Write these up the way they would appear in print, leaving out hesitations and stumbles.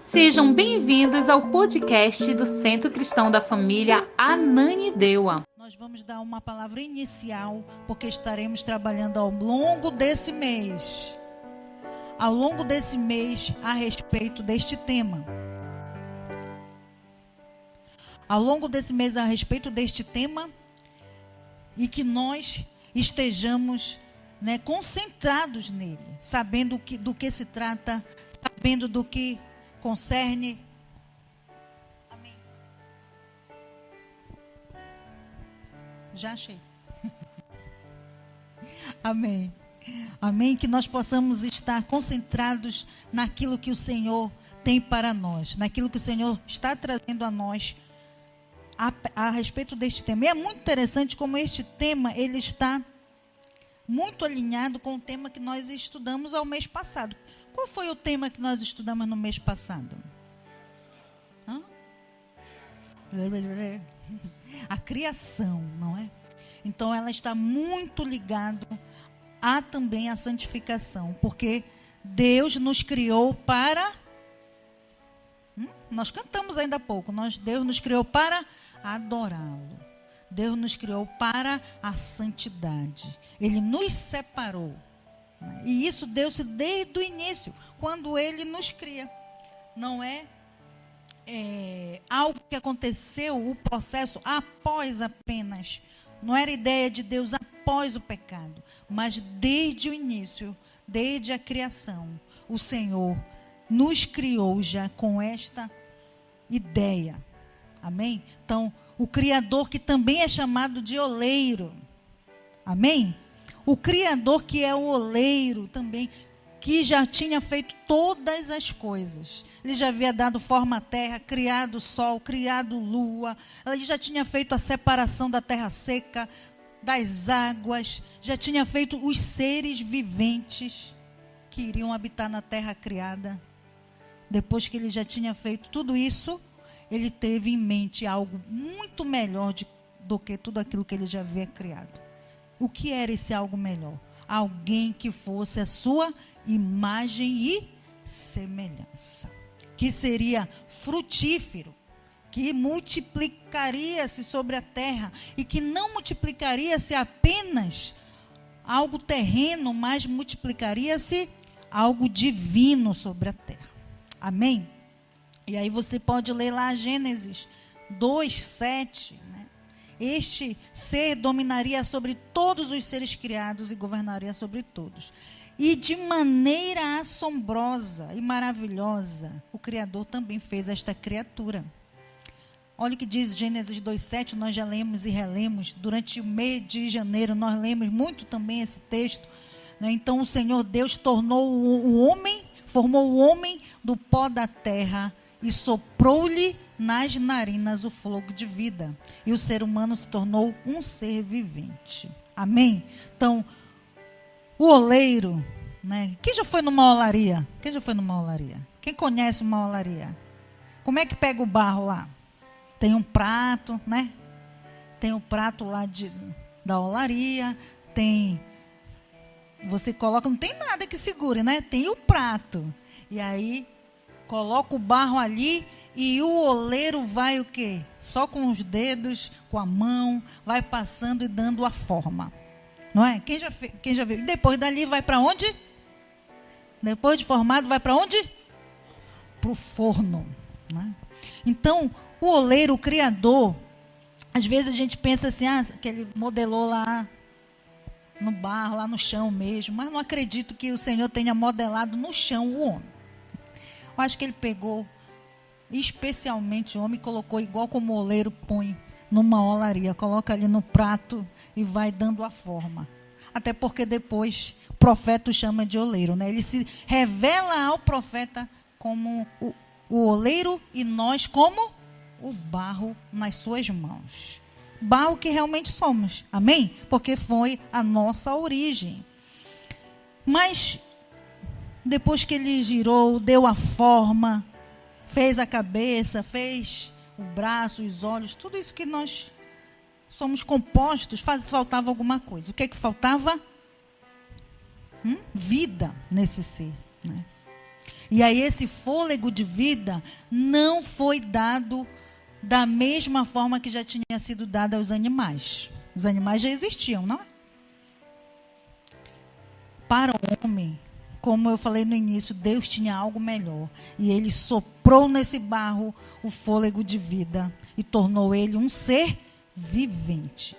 Sejam bem-vindos ao podcast do Centro Cristão da Família Ananindeua. Nós vamos dar uma palavra inicial, porque estaremos trabalhando ao longo desse mês. A respeito deste tema. Ao longo desse mês, a respeito deste tema, e que nós estejamos concentrados nele, sabendo do que se trata, sabendo do que concerne. Amém. Já achei. Amém. Amém. Que nós possamos estar concentrados naquilo que o Senhor tem para nós, naquilo que o Senhor está trazendo a nós a respeito deste tema. E é muito interessante como este tema ele está muito alinhado com o tema que nós estudamos ao mês passado. Qual foi o tema que nós estudamos no mês passado? A criação, não é? Então ela está muito ligada a também a santificação, porque Deus nos criou para... Nós cantamos ainda há pouco, Deus nos criou para adorá-lo. Deus nos criou para a santidade. Ele nos separou. E isso deu-se desde o início, quando Ele nos cria. Não é algo que aconteceu, o processo após apenas. Não era ideia de Deus após o pecado, mas desde o início, desde a criação, o Senhor nos criou já com esta ideia. Amém? Então, o Criador que também é chamado de oleiro. Amém? O Criador que é o oleiro também, que já tinha feito todas as coisas. Ele já havia dado forma à terra, criado o sol, criado lua. Ele já tinha feito a separação da terra seca, das águas. Já tinha feito os seres viventes que iriam habitar na terra criada. Depois que ele já tinha feito tudo isso, ele teve em mente algo muito melhor do que tudo aquilo que ele já havia criado. O que era esse algo melhor? Alguém que fosse a sua imagem e semelhança. Que seria frutífero, que multiplicaria-se sobre a terra e que não multiplicaria-se apenas algo terreno, mas multiplicaria-se algo divino sobre a terra. Amém? E aí você pode ler lá Gênesis 2:7, né? Este ser dominaria sobre todos os seres criados e governaria sobre todos. E de maneira assombrosa e maravilhosa, o Criador também fez esta criatura. Olha o que diz Gênesis 2:7, nós já lemos e relemos. Durante o mês de janeiro, nós lemos muito também esse texto. Né? Então, o Senhor Deus tornou o homem, formou o homem do pó da terra e soprou-lhe nas narinas o fogo de vida. E o ser humano se tornou um ser vivente. Amém? Então, o oleiro, né? Quem já foi numa olaria? Quem já foi numa olaria? Quem conhece uma olaria? Como é que pega o barro lá? Tem um prato, né? Tem o prato lá da olaria, tem... Você coloca, não tem nada que segure, né? Tem o prato. E aí, coloca o barro ali e o oleiro vai o quê? Só com os dedos, com a mão, vai passando e dando a forma. Não é? Quem já viu? E depois dali vai para onde? Depois de formado, vai para onde? Para o forno. Né? Então, o oleiro, o criador, às vezes a gente pensa assim, que ele modelou lá no barro, lá no chão mesmo, mas não acredito que o Senhor tenha modelado no chão o homem. Eu acho que ele pegou especialmente o homem e colocou igual como o oleiro põe numa olaria, coloca ali no prato e vai dando a forma. Até porque depois o profeta o chama de oleiro, né? Ele se revela ao profeta como o oleiro e nós como o barro nas suas mãos. Barro que realmente somos, amém? Porque foi a nossa origem. Mas depois que ele girou, deu a forma, fez a cabeça, fez o braço, os olhos, tudo isso que nós somos compostos, faltava alguma coisa. O que é que faltava? Vida nesse ser. Né? E aí esse fôlego de vida não foi dado da mesma forma que já tinha sido dado aos animais. Os animais já existiam, não é? Para o homem, como eu falei no início, Deus tinha algo melhor. E ele soprou nesse barro o fôlego de vida e tornou ele um ser vivente.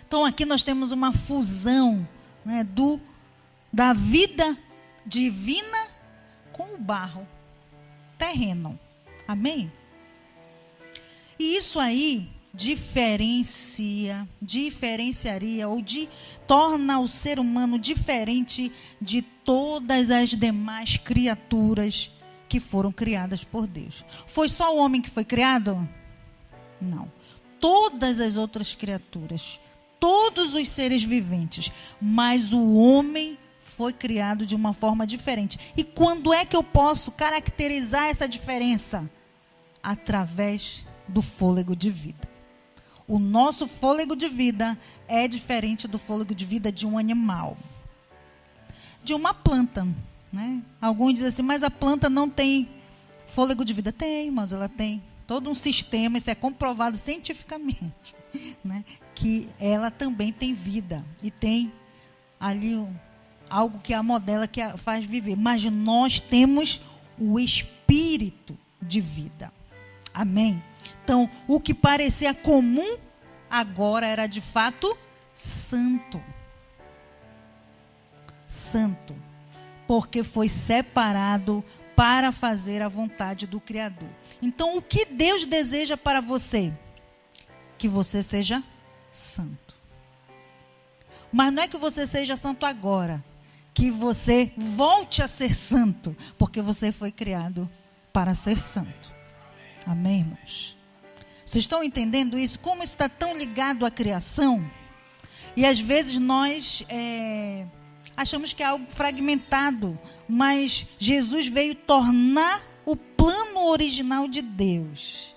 Então aqui nós temos uma fusão, né, da vida divina com o barro terreno. Amém? E isso aí diferenciaria ou torna o ser humano diferente de todas as demais criaturas que foram criadas por Deus. Foi só o homem que foi criado? Não. Todas as outras criaturas, todos os seres viventes, mas o homem foi criado de uma forma diferente. E quando é que eu posso caracterizar essa diferença? Através do fôlego de vida. O nosso fôlego de vida é diferente do fôlego de vida de um animal, de uma planta, né? Alguns dizem assim, mas a planta não tem fôlego de vida. Tem, mas ela tem todo um sistema, isso é comprovado cientificamente, né? Que ela também tem vida e tem ali algo que a modela, que a faz viver. Mas nós temos o espírito de vida. Amém? Então, o que parecia comum, agora era de fato santo. Santo. Porque foi separado para fazer a vontade do Criador. Então, o que Deus deseja para você? Que você seja santo. Mas não é que você seja santo agora. Que você volte a ser santo. Porque você foi criado para ser santo. Amém, irmãos? Vocês estão entendendo isso? Como isso está tão ligado à criação? E às vezes nós achamos que é algo fragmentado. Mas Jesus veio tornar o plano original de Deus.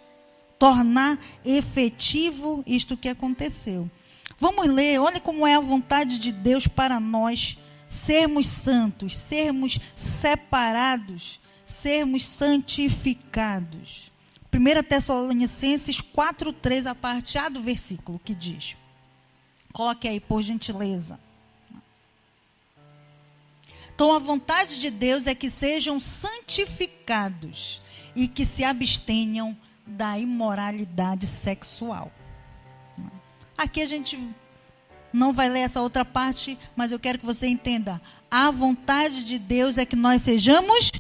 Tornar efetivo isto que aconteceu. Vamos ler, olha como é a vontade de Deus para nós sermos santos, sermos separados, sermos santificados. 1 Tessalonicenses 4:3, a parte A do versículo, que diz. Coloque aí, por gentileza. Então, a vontade de Deus é que sejam santificados e que se abstenham da imoralidade sexual. Aqui a gente não vai ler essa outra parte, mas eu quero que você entenda. A vontade de Deus é que nós sejamos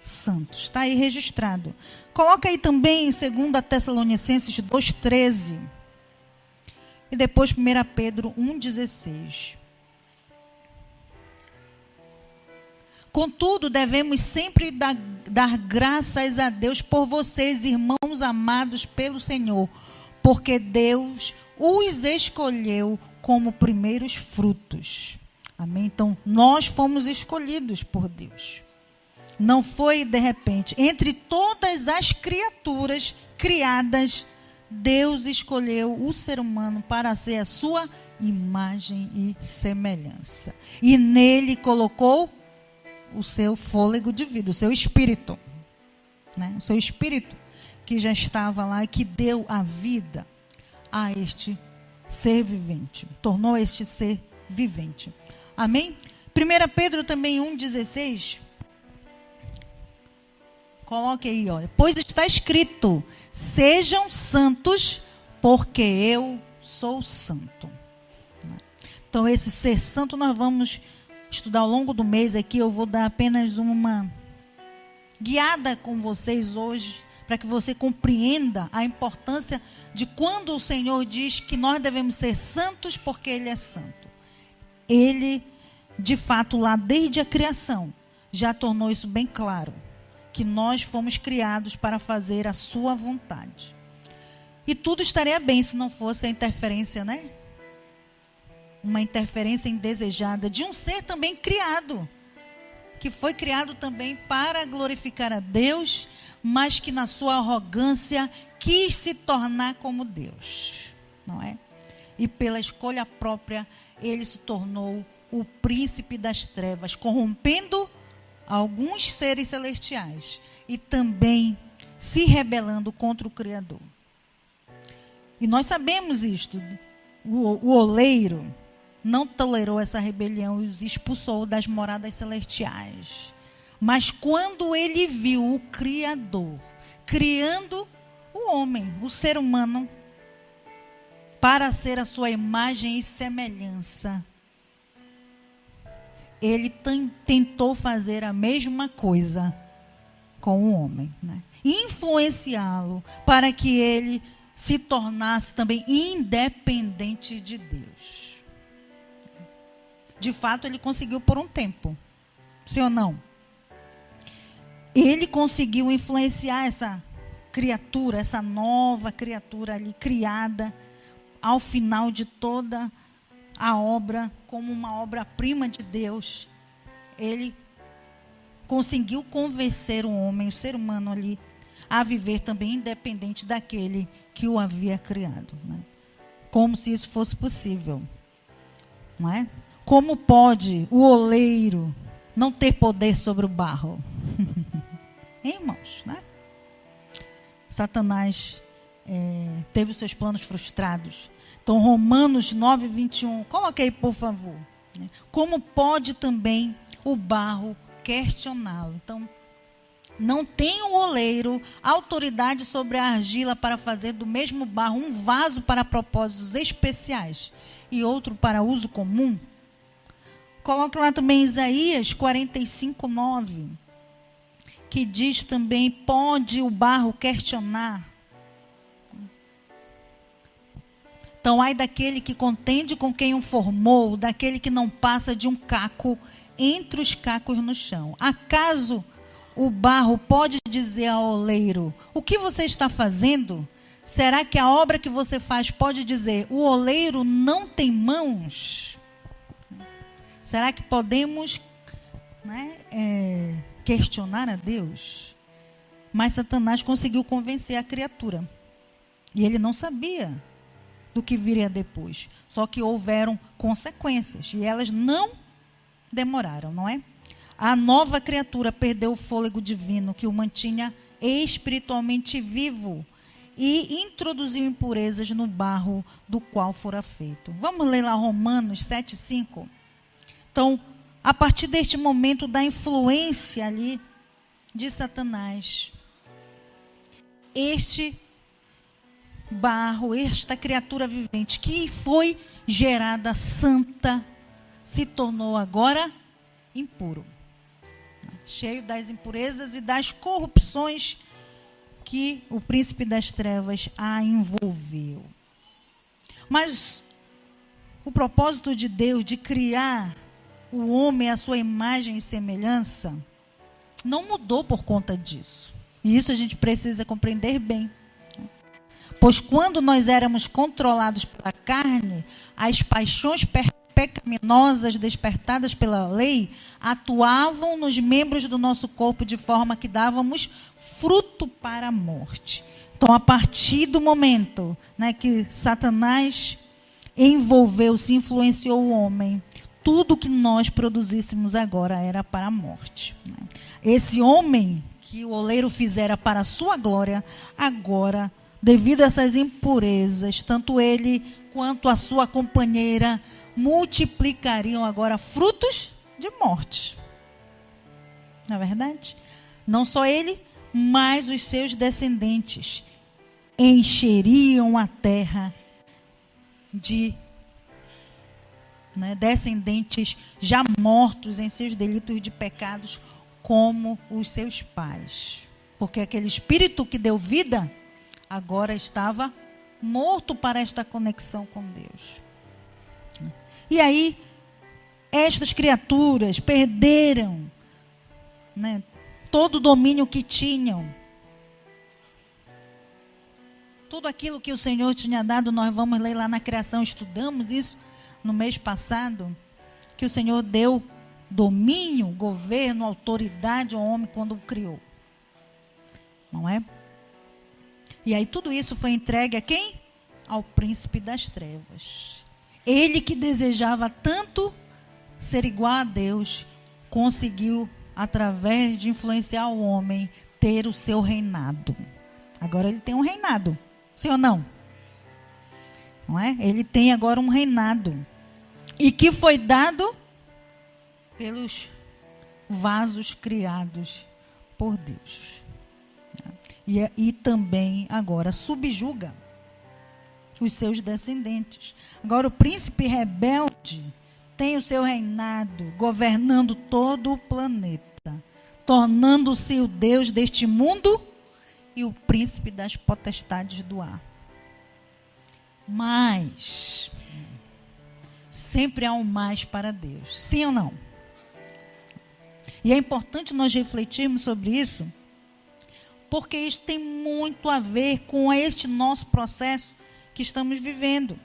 santos. Está aí registrado. Coloca aí também em 2 Tessalonicenses 2:13. E depois 1 Pedro 1:16. Contudo, devemos sempre dar graças a Deus por vocês, irmãos amados pelo Senhor, porque Deus os escolheu como primeiros frutos. Amém? Então, nós fomos escolhidos por Deus. Não foi de repente. Entre todas as criaturas criadas, Deus escolheu o ser humano para ser a sua imagem e semelhança. E nele colocou o seu fôlego de vida, o seu espírito. Né? O seu espírito que já estava lá e que deu a vida a este ser vivente. Tornou este ser vivente. Amém? 1 Pedro também 1:16. Coloque aí, olha. Pois está escrito, sejam santos, porque eu sou santo. Então, esse ser santo nós vamos estudar ao longo do mês aqui. Eu vou dar apenas uma guiada com vocês hoje, para que você compreenda a importância de quando o Senhor diz que nós devemos ser santos, porque Ele é santo. Ele, de fato, lá desde a criação, já tornou isso bem claro. Que nós fomos criados para fazer a sua vontade. E tudo estaria bem se não fosse a interferência, né? Uma interferência indesejada de um ser também criado. Que foi criado também para glorificar a Deus, mas que na sua arrogância quis se tornar como Deus. Não é? E pela escolha própria, ele se tornou o príncipe das trevas, corrompendo alguns seres celestiais e também se rebelando contra o Criador. E nós sabemos isto. O oleiro não tolerou essa rebelião e os expulsou das moradas celestiais. Mas quando ele viu o Criador criando o homem, o ser humano, para ser a sua imagem e semelhança, ele tentou fazer a mesma coisa com o homem, né? Influenciá-lo para que ele se tornasse também independente de Deus. De fato, ele conseguiu por um tempo. Sim ou não? Ele conseguiu influenciar essa criatura, essa nova criatura ali criada ao final de toda a obra, como uma obra-prima de Deus. Ele conseguiu convencer o homem, o ser humano ali, a viver também independente daquele que o havia criado, né? Como se isso fosse possível, não é? Como pode o oleiro não ter poder sobre o barro? Hein, irmãos, né? Satanás teve os seus planos frustrados. Então, Romanos 9, 21, coloque aí, por favor. Como pode também o barro questioná-lo? Então, não tem o oleiro autoridade sobre a argila para fazer do mesmo barro um vaso para propósitos especiais e outro para uso comum? Coloque lá também Isaías 45, 9, que diz também, pode o barro questionar? Então, ai daquele que contende com quem o formou, daquele que não passa de um caco entre os cacos no chão. Acaso o barro pode dizer ao oleiro, o que você está fazendo? Será que a obra que você faz pode dizer, o oleiro não tem mãos? Será que podemos, né, questionar a Deus? Mas Satanás conseguiu convencer a criatura. E ele não sabia do que viria depois. Só que houveram consequências. E elas não demoraram, não é? A nova criatura perdeu o fôlego divino que o mantinha espiritualmente vivo e introduziu impurezas no barro do qual fora feito. Vamos ler lá Romanos 7, 5. Então, a partir deste momento da influência ali de Satanás, este barro, esta criatura vivente que foi gerada santa, se tornou agora impuro, cheio das impurezas e das corrupções que o príncipe das trevas a envolveu. Mas o propósito de Deus de criar o homem à sua imagem e semelhança não mudou por conta disso. E isso a gente precisa compreender bem. Pois quando nós éramos controlados pela carne, as paixões pecaminosas despertadas pela lei atuavam nos membros do nosso corpo de forma que dávamos fruto para a morte. Então, a partir do momento, né, que Satanás envolveu-se, influenciou o homem, tudo que nós produzíssemos agora era para a morte. Esse homem que o oleiro fizera para a sua glória, agora, devido a essas impurezas, tanto ele quanto a sua companheira multiplicariam agora frutos de morte. Não é verdade? Não só ele, mas os seus descendentes encheriam a terra de descendentes já mortos em seus delitos de pecados, como os seus pais. Porque aquele espírito que deu vida, agora estava morto para esta conexão com Deus. E aí, estas criaturas perderam, né, todo o domínio que tinham. Tudo aquilo que o Senhor tinha dado, nós vamos ler lá na criação, estudamos isso no mês passado, que o Senhor deu domínio, governo, autoridade ao homem quando o criou. Não é? E aí tudo isso foi entregue a quem? Ao príncipe das trevas. Ele que desejava tanto ser igual a Deus, conseguiu através de influenciar o homem ter o seu reinado. Agora ele tem um reinado, sim ou não? Não é? Ele tem agora um reinado. E que foi dado pelos vasos criados por Deus. E também agora subjuga os seus descendentes. Agora o príncipe rebelde tem o seu reinado, governando todo o planeta, tornando-se o Deus deste mundo e o príncipe das potestades do ar. Mas sempre há um mais para Deus, sim ou não? E é importante nós refletirmos sobre isso, porque isso tem muito a ver com este nosso processo que estamos vivendo.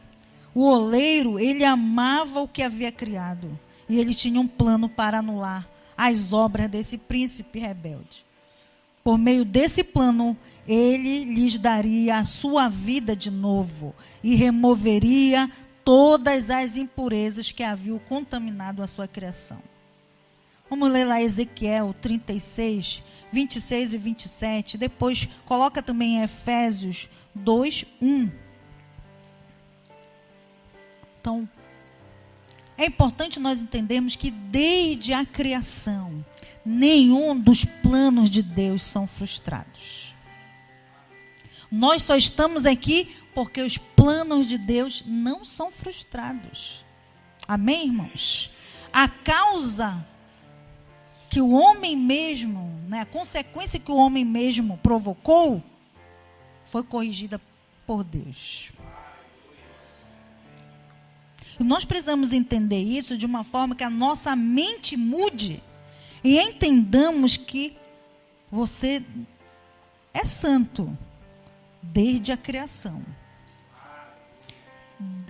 O oleiro, ele amava o que havia criado, e ele tinha um plano para anular as obras desse príncipe rebelde. Por meio desse plano, ele lhes daria a sua vida de novo e removeria todas as impurezas que haviam contaminado a sua criação. Vamos ler lá Ezequiel 36, 26 e 27. Depois coloca também em Efésios 2, 1. Então, é importante nós entendermos que desde a criação, nenhum dos planos de Deus são frustrados. Nós só estamos aqui porque os planos de Deus não são frustrados. Amém, irmãos? A causa que o homem mesmo, a consequência que o homem mesmo provocou, foi corrigida por Deus. E nós precisamos entender isso de uma forma que a nossa mente mude e entendamos que você é santo desde a criação.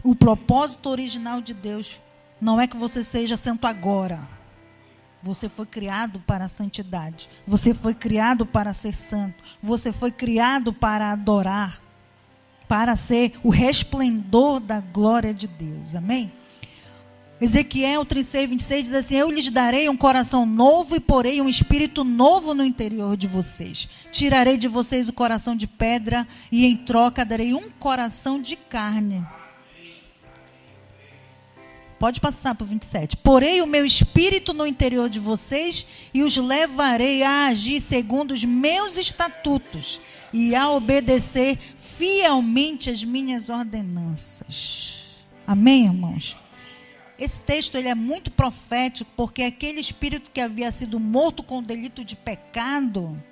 O propósito original de Deus não é que você seja santo agora. Você foi criado para a santidade. Você foi criado para ser santo. Você foi criado para adorar, para ser o resplendor da glória de Deus. Amém? Ezequiel 36, 26 diz assim: eu lhes darei um coração novo e porei um espírito novo no interior de vocês. Tirarei de vocês o coração de pedra e em troca darei um coração de carne. Pode passar para o 27. Porei o meu espírito no interior de vocês e os levarei a agir segundo os meus estatutos e a obedecer fielmente as minhas ordenanças. Amém, irmãos? Esse texto ele é muito profético, porque aquele espírito que havia sido morto com o delito de pecado,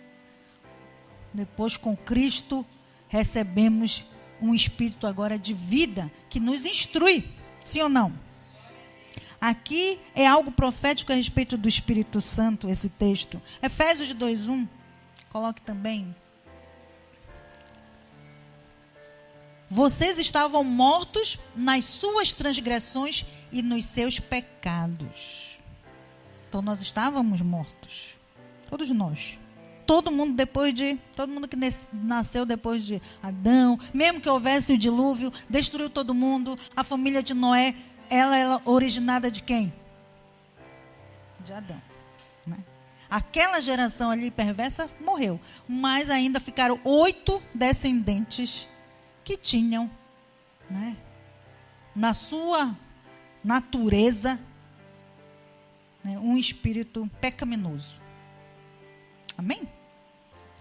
depois com Cristo recebemos um espírito agora de vida que nos instrui, sim ou não? Aqui é algo profético a respeito do Espírito Santo, esse texto. Efésios 2:1, coloque também. Vocês estavam mortos nas suas transgressões e nos seus pecados. Então nós estávamos mortos. Todos nós. Todo mundo que nasceu depois de Adão, mesmo que houvesse o dilúvio, destruiu todo mundo. A família de Noé, ela é originada de quem? De Adão. Né? Aquela geração ali perversa morreu. Mas ainda ficaram 8 descendentes que tinham, né, na sua natureza, né, um espírito pecaminoso. Amém?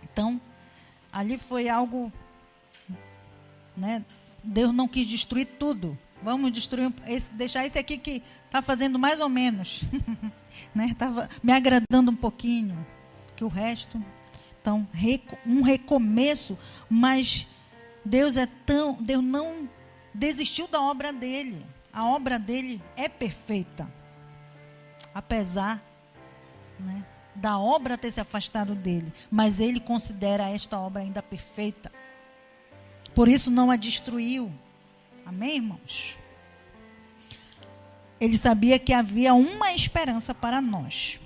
Então, ali foi algo, né, Deus não quis destruir tudo. Vamos destruir, deixar esse aqui que está fazendo mais ou menos. Estava me agradando um pouquinho. Que o resto. Então, um recomeço. Mas Deus não desistiu da obra dele. A obra dele é perfeita. Apesar, né, da obra ter se afastado dele. Mas ele considera esta obra ainda perfeita. Por isso não a destruiu. Amém, irmãos? Ele sabia que havia uma esperança para nós.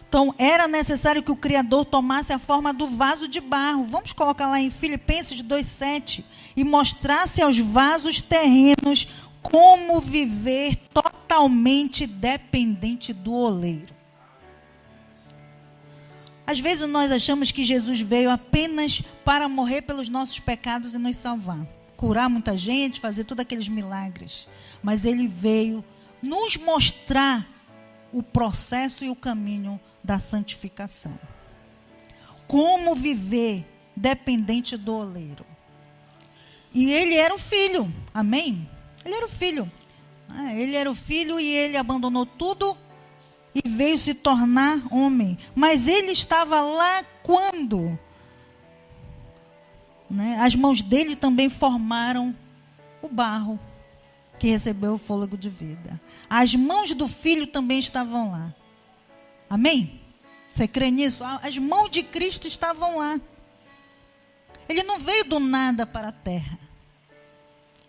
Então, era necessário que o Criador tomasse a forma do vaso de barro. Vamos colocar lá em Filipenses 2:7. E mostrasse aos vasos terrenos como viver totalmente dependente do oleiro. Às vezes nós achamos que Jesus veio apenas para morrer pelos nossos pecados e nos salvar. Curar muita gente, fazer todos aqueles milagres. Mas ele veio nos mostrar o processo e o caminho da santificação. Como viver dependente do oleiro. E ele era o filho, amém? Ele era o filho. Ele era o filho e ele abandonou tudo e veio se tornar homem. Mas ele estava lá quando? As mãos dele também formaram o barro que recebeu o fôlego de vida. As mãos do filho também estavam lá. Amém? Você crê nisso? As mãos de Cristo estavam lá. Ele não veio do nada para a terra.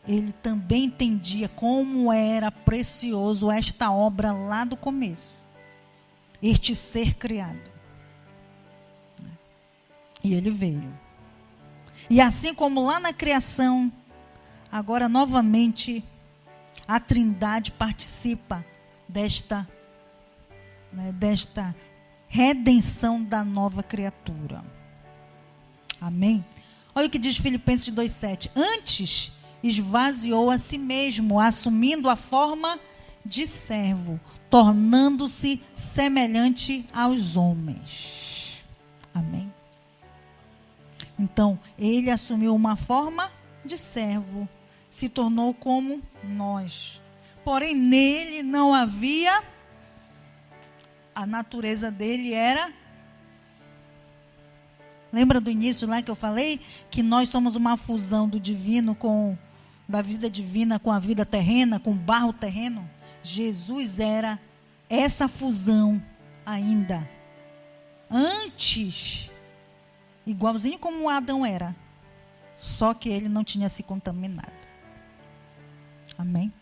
Ele também entendia como era precioso esta obra lá do começo. Este ser criado. E ele veio. E assim como lá na criação, agora novamente a Trindade participa desta redenção da nova criatura. Amém? Olha o que diz Filipenses 2,7. Antes esvaziou a si mesmo, assumindo a forma de servo, tornando-se semelhante aos homens. Amém? Então, ele assumiu uma forma de servo, se tornou como nós. Porém, nele não havia, a natureza dele era... Lembra do início lá que eu falei? Que nós somos uma fusão do divino da vida divina com a vida terrena, com o barro terreno. Jesus era essa fusão ainda. Antes, igualzinho como Adão era. Só que ele não tinha se contaminado. Amém?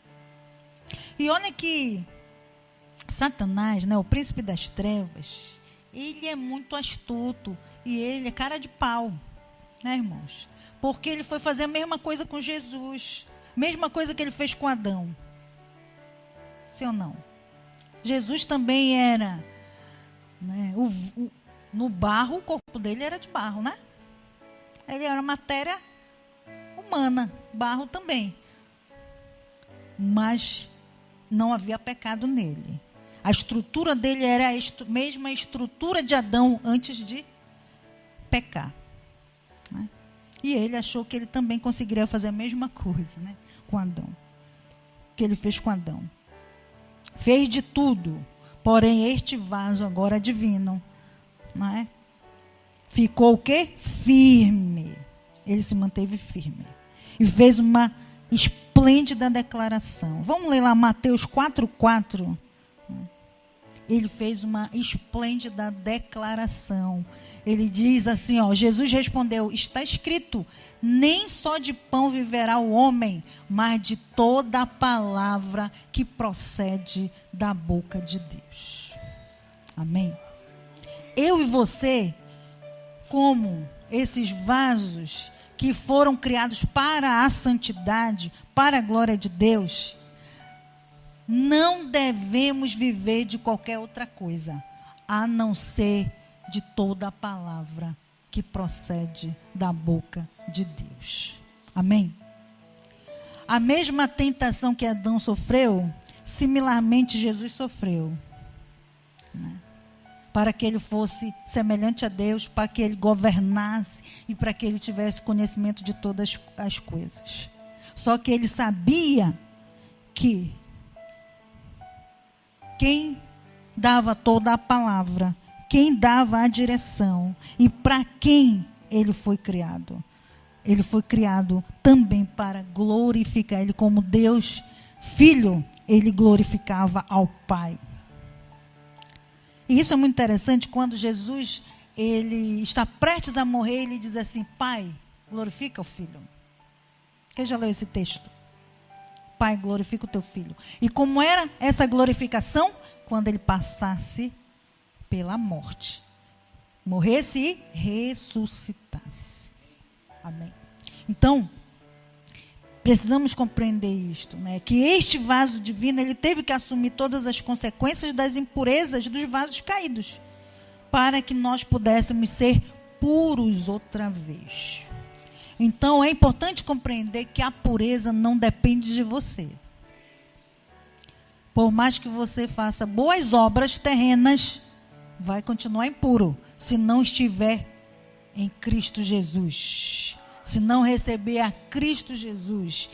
E olha que Satanás, o príncipe das trevas, ele é muito astuto. E ele é cara de pau, irmãos? Porque ele foi fazer a mesma coisa com Jesus. Mesma coisa que ele fez com Adão. Sim ou não? Jesus também era, no barro, o corpo dele era de barro, né? Ele era matéria humana, barro também. Mas não havia pecado nele. A estrutura dele era a mesma estrutura de Adão antes de pecar. E ele achou que ele também conseguiria fazer a mesma coisa com Adão. Que ele fez com Adão. Fez de tudo. Porém, este vaso agora divino, ficou o quê? Firme. Ele se manteve firme. E fez uma esplêndida declaração. Vamos ler lá Mateus 4:4. Ele fez uma esplêndida declaração. Ele diz assim, Jesus respondeu, está escrito, nem só de pão viverá o homem, mas de toda a palavra que procede da boca de Deus. Amém? Eu e você, como esses vasos que foram criados para a santidade, para a glória de Deus, não devemos viver de qualquer outra coisa, a não ser de toda a palavra que procede da boca de Deus. Amém? A mesma tentação que Adão sofreu, similarmente Jesus sofreu. Para que ele fosse semelhante a Deus, para que ele governasse e para que ele tivesse conhecimento de todas as coisas. Só que ele sabia que quem dava toda a palavra, quem dava a direção e para quem ele foi criado. Ele foi criado também para glorificar ele como Deus, Filho, ele glorificava ao Pai. E isso é muito interessante quando Jesus, ele está prestes a morrer, ele diz assim, Pai, glorifica o Filho. Quem já leu esse texto? Pai, glorifica o teu Filho. E como era essa glorificação? Quando ele passasse pela morte. Morresse e ressuscitasse. Amém. Então, precisamos compreender isto, que este vaso divino, ele teve que assumir todas as consequências das impurezas dos vasos caídos, para que nós pudéssemos ser puros outra vez. Então é importante compreender que a pureza não depende de você. Por mais que você faça boas obras terrenas, vai continuar impuro se não estiver em Cristo Jesus. Se não receber a Cristo Jesus.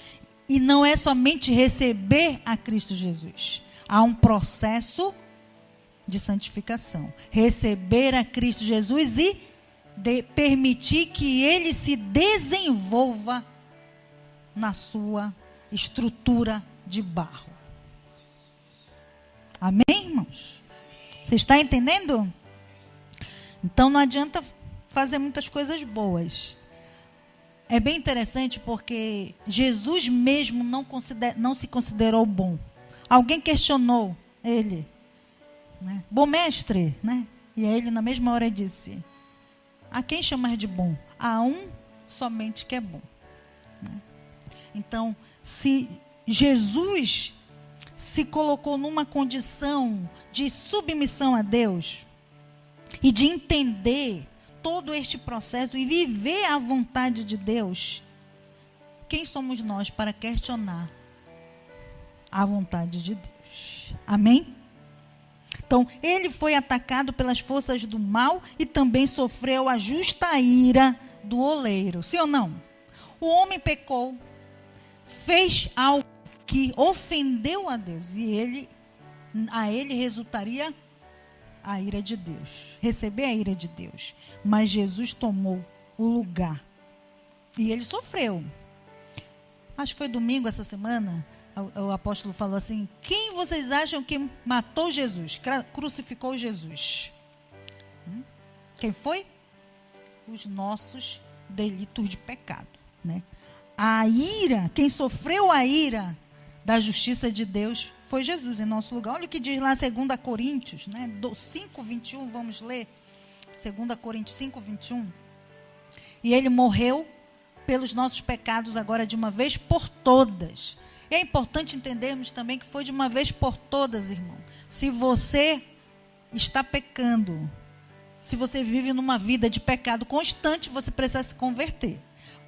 E não é somente receber a Cristo Jesus. Há um processo de santificação. Receber a Cristo Jesus e permitir que ele se desenvolva na sua estrutura de barro. Amém, irmãos? Você está entendendo? Então não adianta fazer muitas coisas boas. É bem interessante porque Jesus mesmo não se considerou bom. Alguém questionou ele, né? Bom mestre, né? E ele na mesma hora disse: a quem chamar de bom? A um somente que é bom. Né? Então, se Jesus se colocou numa condição de submissão a Deus e de entender todo este processo e viver a vontade de Deus, quem somos nós para questionar a vontade de Deus? Amém? Então, ele foi atacado pelas forças do mal e também sofreu a justa ira do oleiro. Sim ou não? O homem pecou, fez algo que ofendeu a Deus e a ele resultaria a ira de Deus, receber a ira de Deus. Mas Jesus tomou o lugar e ele sofreu. Acho que foi domingo essa semana, o apóstolo falou assim: quem vocês acham que matou Jesus, crucificou Jesus? Quem foi? Os nossos delitos de pecado, né? A ira, quem sofreu a ira da justiça de Deus foi Jesus em nosso lugar. Olha o que diz lá 2 Coríntios, né? 5:21, vamos ler. 2 Coríntios 5:21. E ele morreu pelos nossos pecados agora de uma vez por todas. E é importante entendermos também que foi de uma vez por todas, irmão. Se você está pecando, se você vive numa vida de pecado constante, você precisa se converter.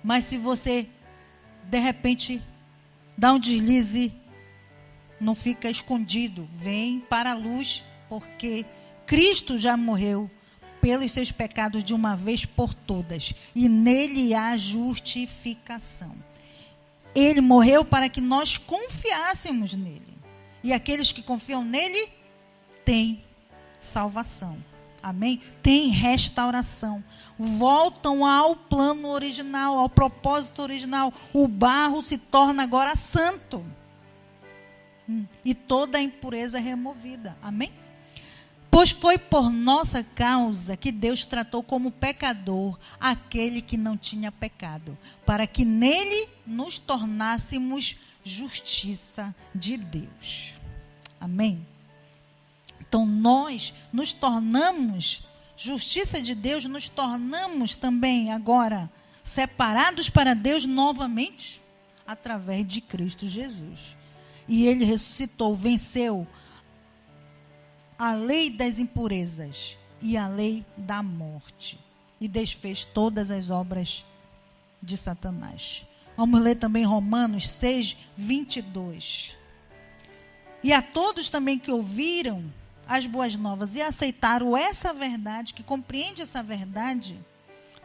Mas se você, de repente, dá um deslize, não fica escondido, vem para a luz, porque Cristo já morreu pelos seus pecados de uma vez por todas, e nele há justificação. Ele morreu para que nós confiássemos nele, e aqueles que confiam nele têm salvação. Amém? Tem restauração. Voltam ao plano original, ao propósito original. O barro se torna agora santo. E toda a impureza é removida. Amém? Pois foi por nossa causa que Deus tratou como pecador aquele que não tinha pecado, para que nele nos tornássemos justiça de Deus. Amém? Então nós nos tornamos justiça de Deus, nos tornamos também agora separados para Deus novamente através de Cristo Jesus. E ele ressuscitou, venceu a lei das impurezas e a lei da morte e desfez todas as obras de Satanás. Vamos ler também Romanos 6:22. E a todos também que ouviram as boas novas e aceitaram essa verdade, que compreende essa verdade,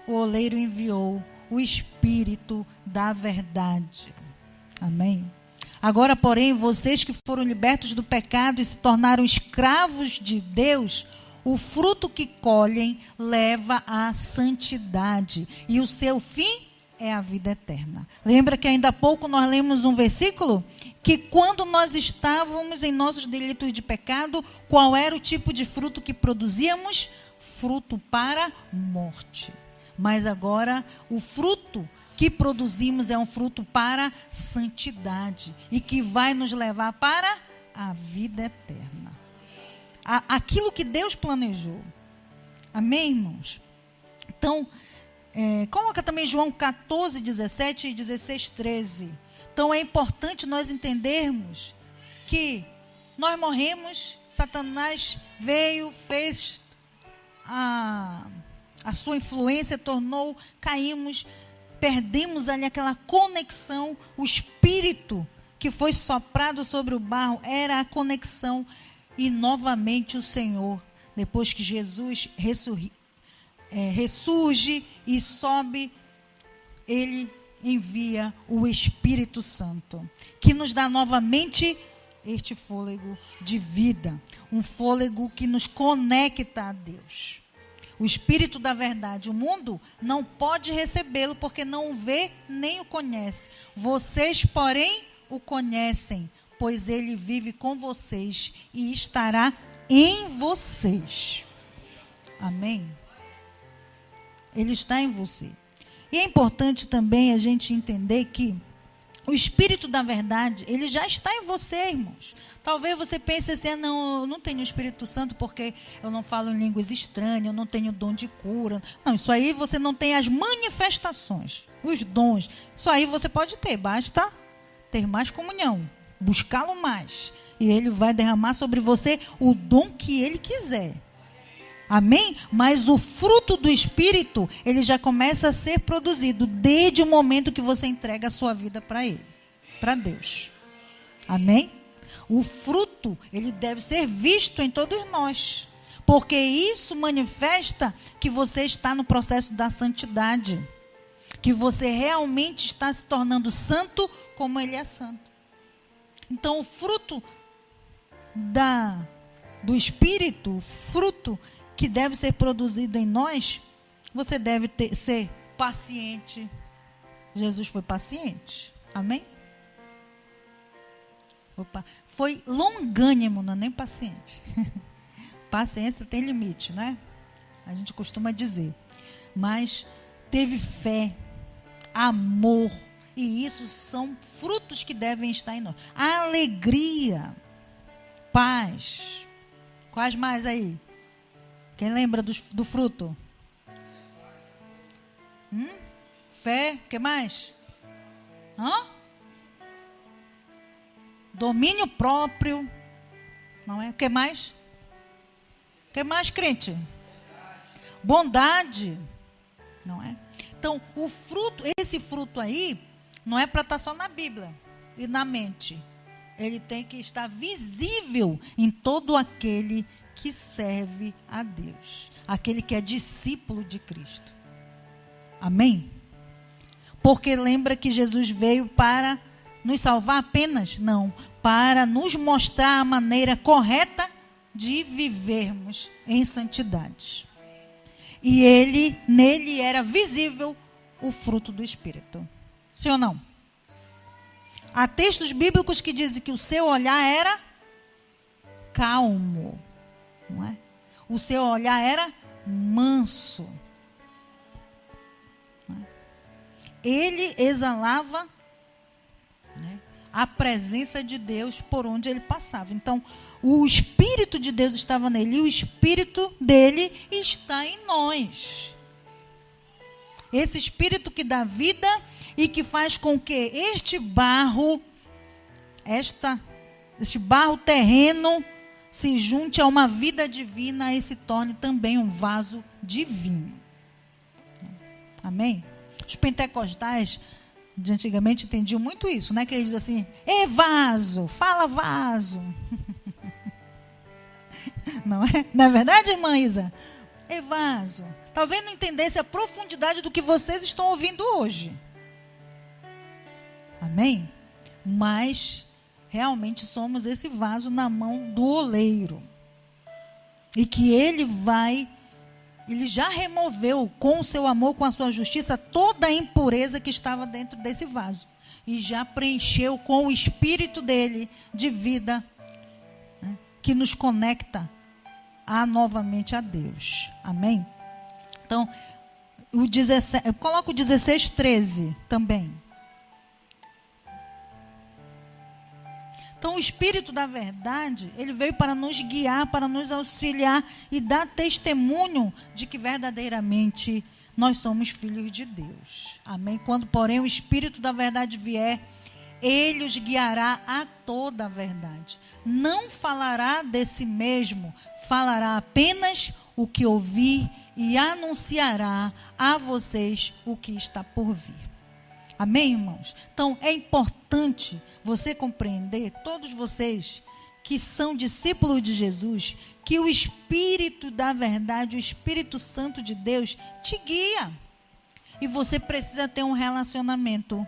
o oleiro enviou o Espírito da verdade. Amém? Agora, porém, vocês que foram libertos do pecado e se tornaram escravos de Deus, o fruto que colhem leva à santidade, e o seu fim é a vida eterna. Lembra que ainda há pouco nós lemos um versículo? Que quando nós estávamos em nossos delitos de pecado, qual era o tipo de fruto que produzíamos? Fruto para morte. Mas agora, o fruto que produzimos é um fruto para santidade e que vai nos levar para a vida eterna. Aquilo que Deus planejou. Amém, irmãos? Então, coloca também João 14:17 e 16:13. Então é importante nós entendermos que nós morremos, Satanás veio, fez a sua influência perdemos ali aquela conexão. O Espírito que foi soprado sobre o barro era a conexão. E novamente o Senhor, depois que Jesus ressurge e sobe, Ele envia o Espírito Santo, que nos dá novamente este fôlego de vida, um fôlego que nos conecta a Deus. O Espírito da verdade, o mundo não pode recebê-lo porque não o vê nem o conhece. Vocês, porém, o conhecem, pois ele vive com vocês e estará em vocês. Amém? Ele está em você. E é importante também a gente entender que o Espírito da verdade, ele já está em você, irmãos. Talvez você pense assim, não, eu não tenho o Espírito Santo porque eu não falo em línguas estranhas, eu não tenho dom de cura. Não, isso aí você não tem as manifestações, os dons. Isso aí você pode ter, basta ter mais comunhão, buscá-lo mais. E ele vai derramar sobre você o dom que ele quiser. Amém? Mas o fruto do Espírito, ele já começa a ser produzido desde o momento que você entrega a sua vida para ele, para Deus. Amém? O fruto, ele deve ser visto em todos nós, porque isso manifesta que você está no processo da santidade, que você realmente está se tornando santo como ele é santo. Então, o fruto do Espírito, o fruto que deve ser produzido em nós, você deve ser paciente. Jesus foi paciente. Amém? Opa. Foi longânimo, não é nem paciente. Paciência tem limite, né? A gente costuma dizer. Mas teve fé, amor, e isso são frutos que devem estar em nós. Alegria, paz. Quais mais aí? Quem lembra do fruto? Fé, o que mais? Domínio próprio. Não é? O que mais? O que mais, crente? Bondade. Não é? Então, o fruto, esse fruto aí, não é para estar só na Bíblia e na mente. Ele tem que estar visível em todo aquele que serve a Deus, aquele que é discípulo de Cristo. Amém? Porque lembra que Jesus veio para nos salvar apenas? Não, para nos mostrar a maneira correta de vivermos em santidade. E nele era visível o fruto do Espírito. Sim ou não? Há textos bíblicos que dizem que o seu olhar era calmo. Não é? O seu olhar era manso. Não é? Ele exalava, né, a presença de Deus por onde ele passava. Então, o Espírito de Deus estava nele e o Espírito dele está em nós. Esse Espírito que dá vida e que faz com que este barro terreno se junte a uma vida divina e se torne também um vaso divino. Amém? Os pentecostais de antigamente entendiam muito isso, né? Que eles dizem assim, vaso, fala vaso. Não é verdade, irmã Isa? Vaso. Talvez não entendesse a profundidade do que vocês estão ouvindo hoje. Amém? Mas realmente somos esse vaso na mão do oleiro. E que ele já removeu com o seu amor, com a sua justiça, toda a impureza que estava dentro desse vaso. E já preencheu com o Espírito dele de vida, né, que nos conecta novamente a Deus. Amém? Então, coloca o 16:13 também. Então, o Espírito da verdade, ele veio para nos guiar, para nos auxiliar e dar testemunho de que verdadeiramente nós somos filhos de Deus. Amém? Quando, porém, o Espírito da verdade vier, ele os guiará a toda a verdade. Não falará de si mesmo, falará apenas o que ouvir e anunciará a vocês o que está por vir. Amém, irmãos? Então, é importante você compreender, todos vocês que são discípulos de Jesus, que o Espírito da verdade, o Espírito Santo de Deus, te guia. E você precisa ter um relacionamento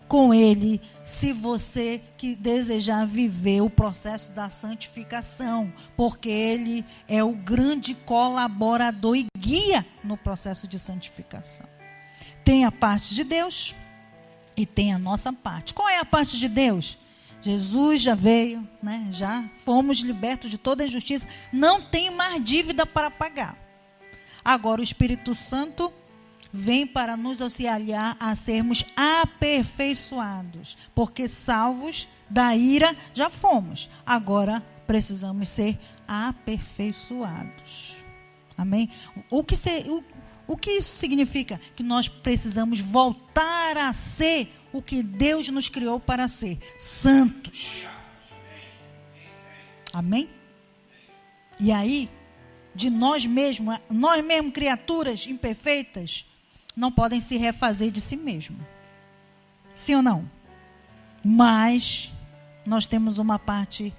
com Ele, se você que desejar viver o processo da santificação, porque Ele é o grande colaborador e guia no processo de santificação. Tem a parte de Deus e tem a nossa parte. Qual é a parte de Deus? Jesus já veio, né? Já fomos libertos de toda injustiça, não tem mais dívida para pagar. Agora o Espírito Santo vem para nos auxiliar a sermos aperfeiçoados, porque salvos da ira já fomos, agora precisamos ser aperfeiçoados. Amém? O que isso significa? Que nós precisamos voltar a ser o que Deus nos criou para ser, santos. Amém? E aí, de nós mesmos criaturas imperfeitas, não podem se refazer de si mesmo. Sim ou não? Mas nós temos uma parte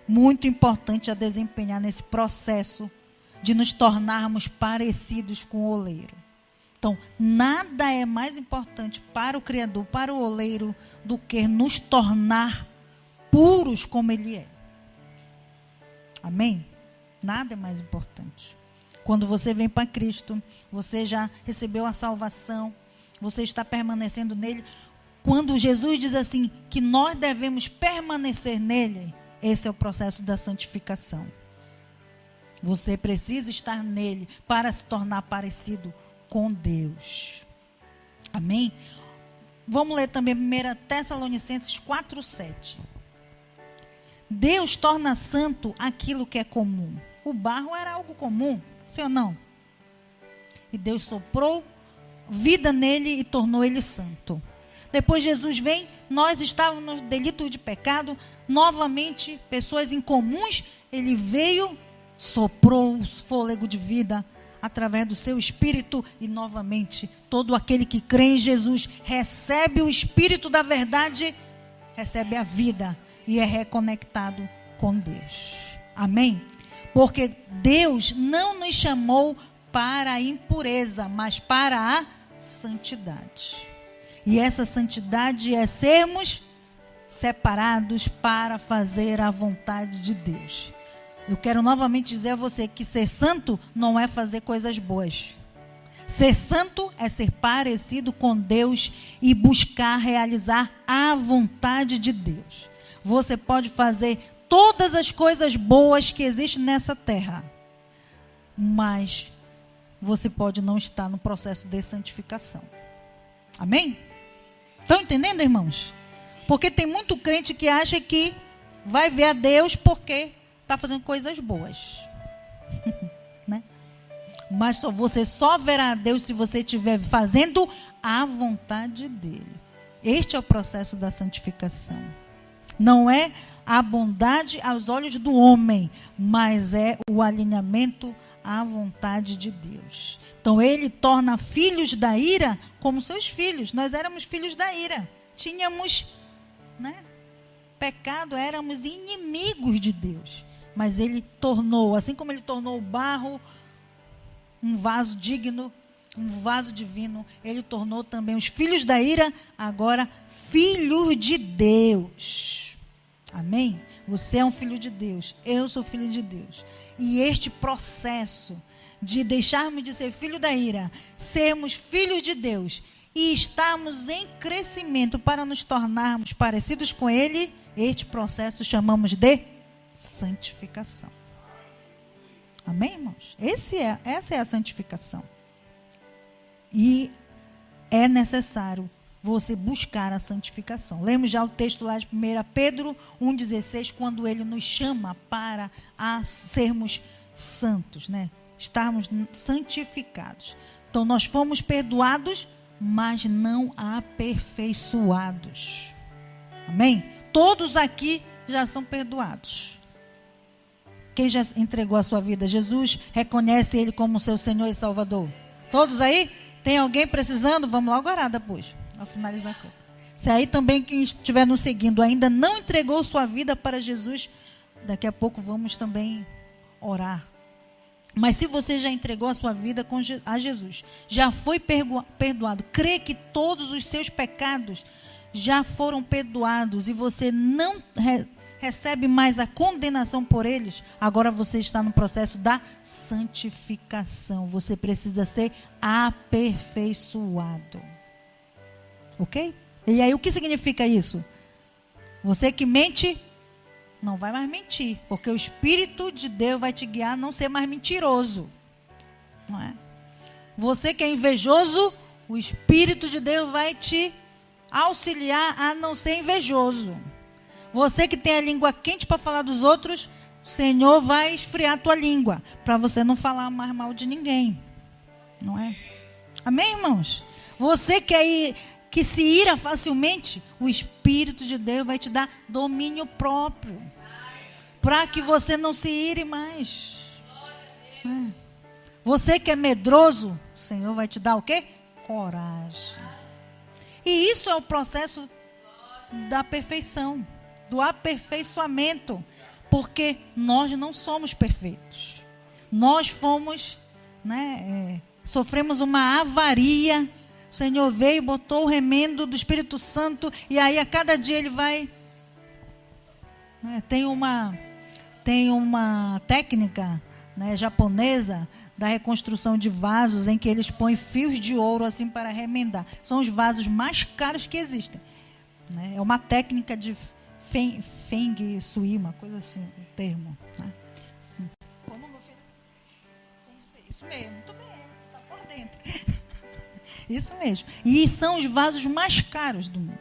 muito importante a desempenhar nesse processo de nos tornarmos parecidos com o oleiro. Então, nada é mais importante para o Criador, para o oleiro, do que nos tornar puros como Ele é. Amém? Nada é mais importante. Quando você vem para Cristo, você já recebeu a salvação, você está permanecendo nele. Quando Jesus diz assim, que nós devemos permanecer nele, esse é o processo da santificação. Você precisa estar nele para se tornar parecido com Deus. Amém? Vamos ler também 1 Tessalonicenses 4:7. Deus torna santo aquilo que é comum. O barro era algo comum, sim ou não? E Deus soprou vida nele e tornou ele santo. Depois Jesus vem, nós estávamos no delito de pecado, novamente pessoas incomuns, ele veio, soprou o fôlego de vida através do seu Espírito e novamente todo aquele que crê em Jesus recebe o Espírito da verdade, recebe a vida e é reconectado com Deus. Amém? Porque Deus não nos chamou para a impureza, mas para a santidade. E essa santidade é sermos separados para fazer a vontade de Deus. Eu quero novamente dizer a você que ser santo não é fazer coisas boas. Ser santo é ser parecido com Deus e buscar realizar a vontade de Deus. Você pode fazer todas as coisas boas que existem nessa terra, mas você pode não estar no processo de santificação. Amém? Estão entendendo, irmãos? Porque tem muito crente que acha que vai ver a Deus porque está fazendo coisas boas. Né? Mas você só verá a Deus se você estiver fazendo a vontade dele. Este é o processo da santificação. Não é a bondade aos olhos do homem, mas é o alinhamento à vontade de Deus. Então ele torna filhos da ira como seus filhos. Nós éramos filhos da ira. Tínhamos, pecado, éramos inimigos de Deus. Mas ele tornou, assim como ele tornou o barro um vaso digno, um vaso divino, ele tornou também os filhos da ira, agora filhos de Deus. Amém? Você é um filho de Deus, eu sou filho de Deus. E este processo de deixarmos de ser filho da ira, sermos filhos de Deus e estarmos em crescimento para nos tornarmos parecidos com Ele, este processo chamamos de santificação. Amém, irmãos? Essa é a santificação. E é necessário você buscar a santificação. Lemos já o texto lá de 1 Pedro 1,16, quando ele nos chama para sermos santos, estarmos santificados. Então, nós fomos perdoados, mas não aperfeiçoados. Amém? Todos aqui já são perdoados. Quem já entregou a sua vida a Jesus, reconhece Ele como seu Senhor e Salvador? Todos aí? Tem alguém precisando? Vamos logo orar depois, ao finalizar a conta. Se aí também quem estiver nos seguindo ainda não entregou sua vida para Jesus, daqui a pouco vamos também orar. Mas se você já entregou a sua vida a Jesus, já foi perdoado, crê que todos os seus pecados já foram perdoados e você não recebe mais a condenação por eles, agora você está no processo da santificação. Você precisa ser aperfeiçoado. Ok? E aí o que significa isso? Você que mente, não vai mais mentir, porque o Espírito de Deus vai te guiar a não ser mais mentiroso. Não é? Você que é invejoso, o Espírito de Deus vai te auxiliar a não ser invejoso. Você que tem a língua quente para falar dos outros, o Senhor vai esfriar a tua língua, para você não falar mais mal de ninguém. Não é? Amém, irmãos? Você que se ira facilmente, o Espírito de Deus vai te dar domínio próprio, para que você não se ire mais. É. Você que é medroso, o Senhor vai te dar o quê? Coragem. E isso é o processo da perfeição, do aperfeiçoamento, porque nós não somos perfeitos. Nós fomos, sofremos uma avaria. O Senhor veio, botou o remendo do Espírito Santo, e aí a cada dia Ele vai... Tem uma técnica japonesa da reconstrução de vasos, em que eles põem fios de ouro assim para remendar. São os vasos mais caros que existem. É uma técnica de Feng Shui, uma coisa assim, o termo. Pô, não, meu filho. Isso mesmo, muito bem, você está por dentro. Isso mesmo. E são os vasos mais caros do mundo.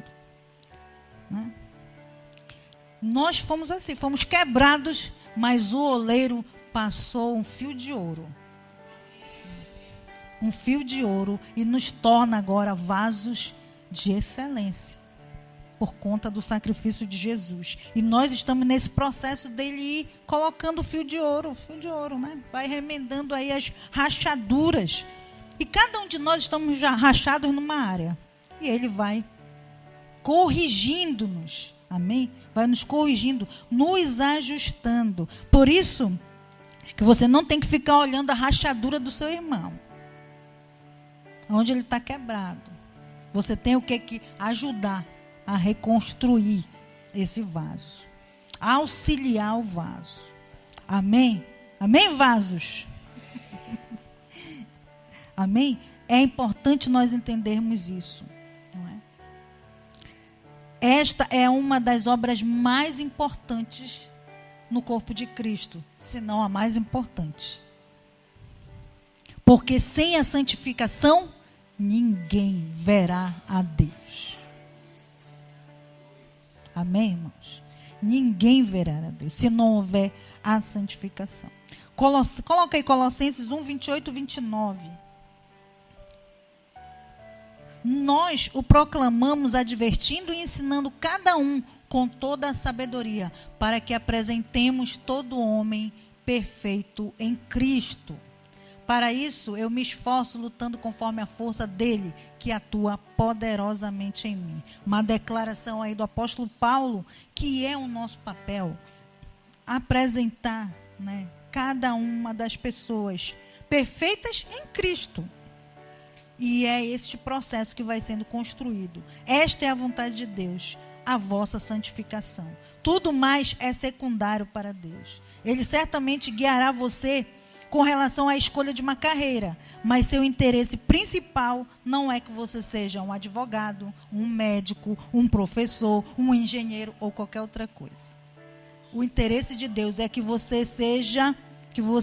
Nós fomos assim, fomos quebrados, mas o oleiro passou um fio de ouro. Um fio de ouro, e nos torna agora vasos de excelência, por conta do sacrifício de Jesus. E nós estamos nesse processo dele ir colocando fio de ouro, vai remendando aí as rachaduras. E cada um de nós estamos já rachados numa área. E ele vai corrigindo-nos. Amém? Vai nos corrigindo, nos ajustando. Por isso que você não tem que ficar olhando a rachadura do seu irmão, onde ele está quebrado. Você tem o que ajudar a reconstruir esse vaso, auxiliar o vaso. Amém? Amém, vasos? Amém? É importante nós entendermos isso. Não é? Esta é uma das obras mais importantes no corpo de Cristo, se não a mais importante. Porque sem a santificação, ninguém verá a Deus. Amém, irmãos? Ninguém verá a Deus se não houver a santificação. Coloca aí Colossenses 1, 28 e 29. Nós o proclamamos advertindo e ensinando cada um com toda a sabedoria, para que apresentemos todo homem perfeito em Cristo. Para isso, eu me esforço lutando conforme a força dele, que atua poderosamente em mim. Uma declaração aí do apóstolo Paulo, que é o nosso papel, apresentar, cada uma das pessoas perfeitas em Cristo. E é este processo que vai sendo construído. Esta é a vontade de Deus, a vossa santificação. Tudo mais é secundário para Deus. Ele certamente guiará você com relação à escolha de uma carreira, mas seu interesse principal não é que você seja um advogado, um médico, um professor, um engenheiro ou qualquer outra coisa. O interesse de Deus é que você seja, que o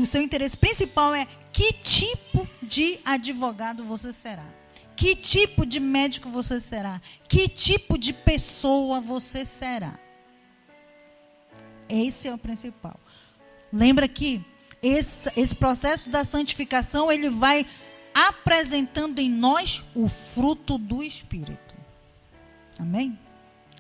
seu interesse principal é que tipo de advogado você será, que tipo de médico você será, que tipo de pessoa você será. Esse é o principal. Lembra que esse processo da santificação, ele vai apresentando em nós o fruto do Espírito. Amém?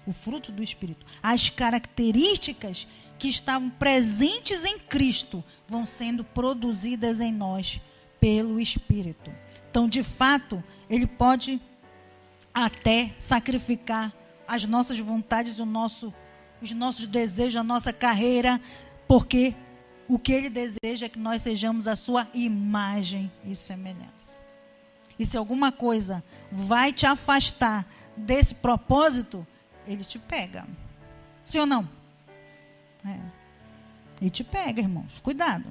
o fruto do Espírito, as características que estavam presentes em Cristo vão sendo produzidas em nós pelo Espírito. Então, de fato, ele pode até sacrificar as nossas vontades, os nossos desejos, a nossa carreira, porque o que ele deseja é que nós sejamos a sua imagem e semelhança. E se alguma coisa vai te afastar desse propósito, ele te pega. Sim ou não? Ele te pega, irmãos. Cuidado.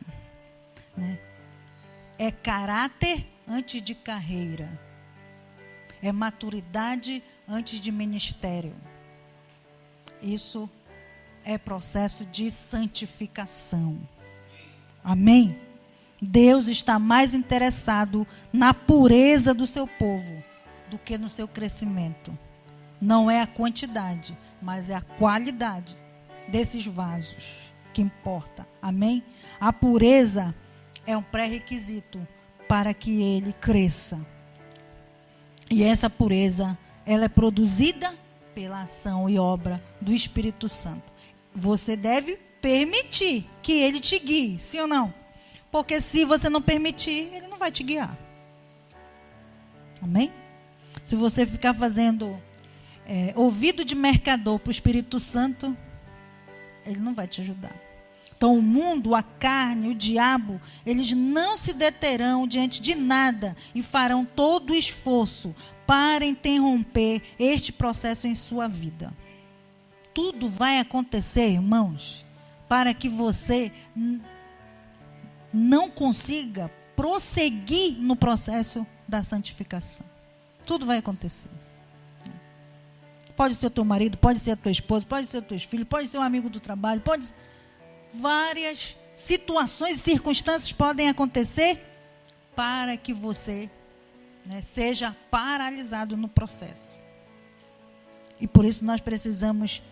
Né? É caráter antes de carreira. É maturidade antes de ministério. Isso é processo de santificação. Amém? Deus está mais interessado na pureza do seu povo do que no seu crescimento. Não é a quantidade, mas é a qualidade desses vasos que importa. Amém? A pureza é um pré-requisito para que ele cresça. E essa pureza, ela é produzida pela ação e obra do Espírito Santo. Você deve permitir que ele te guie, sim ou não? Porque se você não permitir, ele não vai te guiar. Amém? Se você ficar fazendo ouvido de mercador para o Espírito Santo, ele não vai te ajudar. Então o mundo, a carne, o diabo, eles não se deterão diante de nada e farão todo o esforço para interromper este processo em sua vida. Tudo vai acontecer, irmãos, para que você não consiga prosseguir no processo da santificação. Tudo vai acontecer. Pode ser o teu marido, pode ser a tua esposa, pode ser os teus filhos, pode ser um amigo do trabalho, várias situações e circunstâncias podem acontecer para que você seja paralisado no processo. E por isso nós precisamos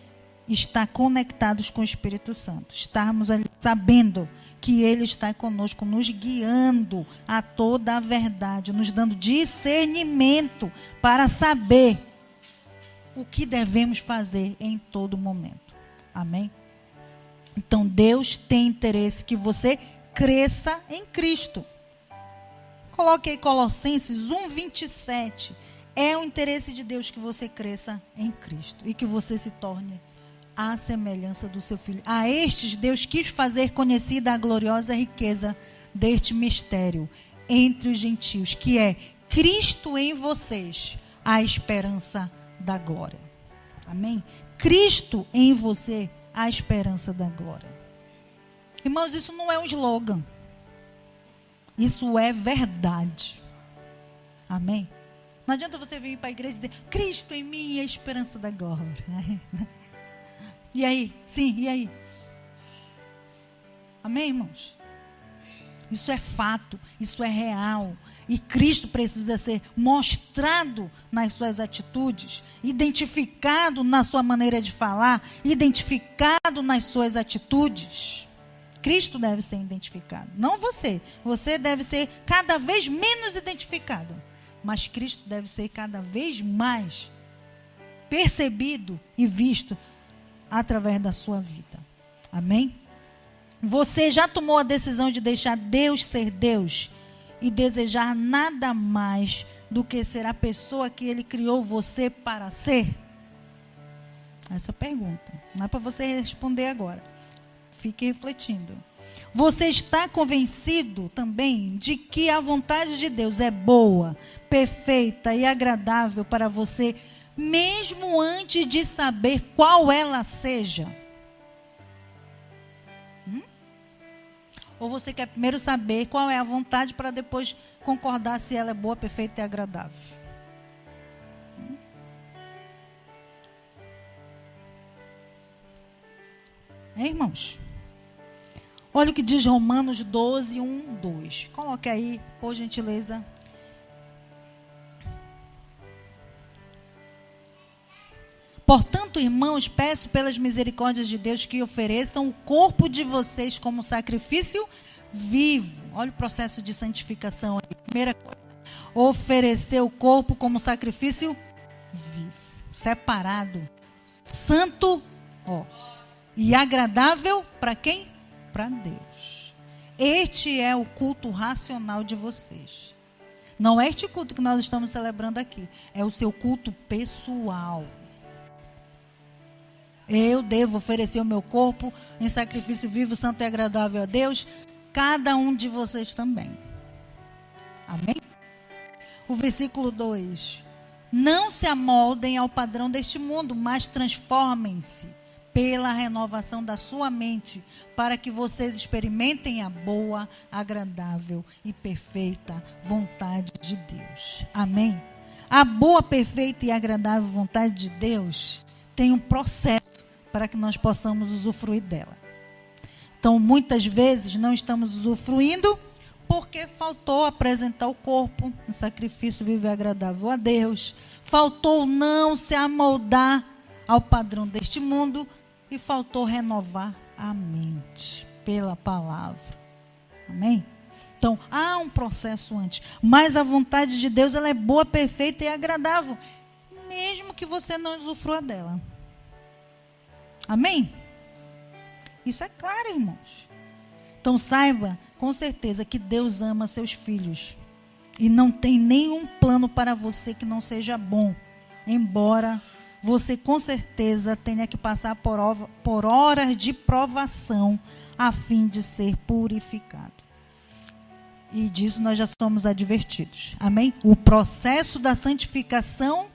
estar conectados com o Espírito Santo. Estarmos ali sabendo que Ele está conosco, nos guiando a toda a verdade, nos dando discernimento para saber o que devemos fazer em todo momento. Amém? Então Deus tem interesse que você cresça em Cristo. Coloque aí Colossenses 1:27. É o interesse de Deus que você cresça em Cristo e que você se torne à semelhança do seu Filho. A estes Deus quis fazer conhecida a gloriosa riqueza deste mistério entre os gentios, que é Cristo em vocês, a esperança da glória. Amém? Cristo em você, a esperança da glória. Irmãos, isso não é um slogan. Isso é verdade. Amém? Não adianta você vir para a igreja e dizer, Cristo em mim, a esperança da glória. E aí? Sim, e aí? Amém, irmãos? Isso é fato, isso é real. E Cristo precisa ser mostrado nas suas atitudes, identificado na sua maneira de falar, identificado nas suas atitudes. Cristo deve ser identificado, não você. Você deve ser cada vez menos identificado. Mas Cristo deve ser cada vez mais percebido e visto através da sua vida. Amém? Você já tomou a decisão de deixar Deus ser Deus e desejar nada mais do que ser a pessoa que Ele criou você para ser? Essa pergunta. Não é para você responder agora. Fique refletindo. Você está convencido também de que a vontade de Deus é boa, perfeita e agradável para você, mesmo antes de saber qual ela seja? Ou você quer primeiro saber qual é a vontade para depois concordar se ela é boa, perfeita e agradável? Irmãos? Olha o que diz Romanos 12, 1, 2. Coloque aí, por gentileza. Portanto, irmãos, peço pelas misericórdias de Deus que ofereçam o corpo de vocês como sacrifício vivo. Olha o processo de santificação aí. Primeira coisa, oferecer o corpo como sacrifício vivo, separado santo, e agradável para quem? Para Deus. Este é o culto racional de vocês. Não é este culto que nós estamos celebrando aqui. É o seu culto pessoal. Eu devo oferecer o meu corpo em sacrifício vivo, santo e agradável a Deus. Cada um de vocês também. Amém? O versículo 2. Não se amoldem ao padrão deste mundo, mas transformem-se pela renovação da sua mente, para que vocês experimentem a boa, agradável e perfeita vontade de Deus. Amém? A boa, perfeita e agradável vontade de Deus tem um processo para que nós possamos usufruir dela. Então, muitas vezes não estamos usufruindo porque faltou apresentar o corpo em sacrifício vivo e agradável a Deus. Faltou não se amoldar ao padrão deste mundo e faltou renovar a mente pela palavra. Amém? Então, há um processo antes. Mas a vontade de Deus, ela é boa, perfeita e agradável, mesmo que você não usufrua dela. Amém? Isso é claro, irmãos. Então, saiba com certeza que Deus ama seus filhos. E não tem nenhum plano para você que não seja bom. Embora você com certeza tenha que passar por horas de provação a fim de ser purificado. E disso nós já somos advertidos. Amém? O processo da santificação,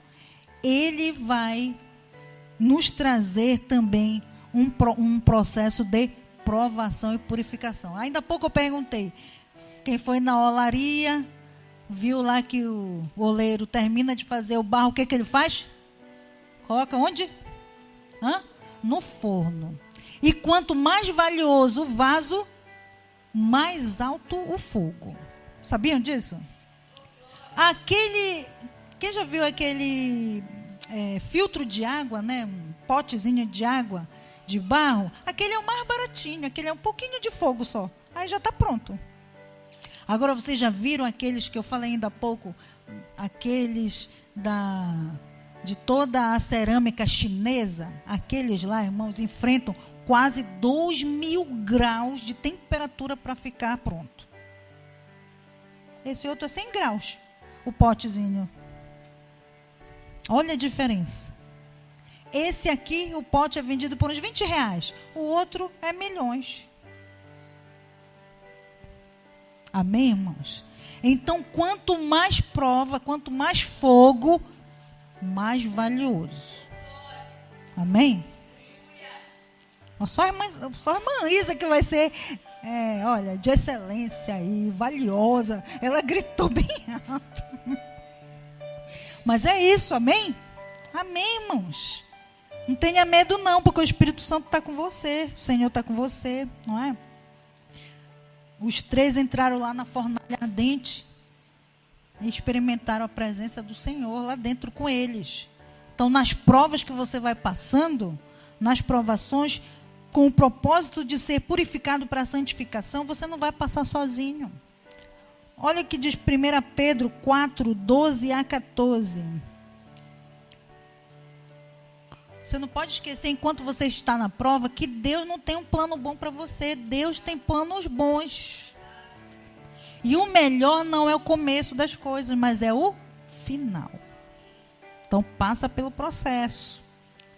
ele vai nos trazer também um processo de provação e purificação. Ainda há pouco eu perguntei, quem foi na olaria, viu lá que o oleiro termina de fazer o barro, o que ele faz? Coloca onde? No forno. E quanto mais valioso o vaso, mais alto o fogo. Sabiam disso? Quem já viu aquele filtro de água, né? Um potezinho de água, de barro? Aquele é o mais baratinho, aquele é um pouquinho de fogo só. Aí já está pronto. Agora, vocês já viram aqueles que eu falei ainda há pouco? Aqueles de toda a cerâmica chinesa? Aqueles lá, irmãos, enfrentam quase 2.000 graus de temperatura para ficar pronto. Esse outro é 100 graus, o potezinho. Olha a diferença. Esse aqui, o pote é vendido por uns R$20. O outro é milhões. Amém, irmãos? Então, quanto mais prova, quanto mais fogo, mais valioso. Amém? Só a irmã Isa que vai ser, olha, de excelência e valiosa. Ela gritou bem alto. Mas é isso, amém? Amém, irmãos? Não tenha medo não, porque o Espírito Santo está com você. O Senhor está com você, não é? Os 3 entraram lá na fornalha ardente e experimentaram a presença do Senhor lá dentro com eles. Então, nas provas que você vai passando, nas provações, com o propósito de ser purificado para a santificação, você não vai passar sozinho. Olha o que diz 1 Pedro 4, 12 a 14. Você não pode esquecer, enquanto você está na prova, que Deus não tem um plano bom para você. Deus tem planos bons. E o melhor não é o começo das coisas, mas é o final. Então, passa pelo processo.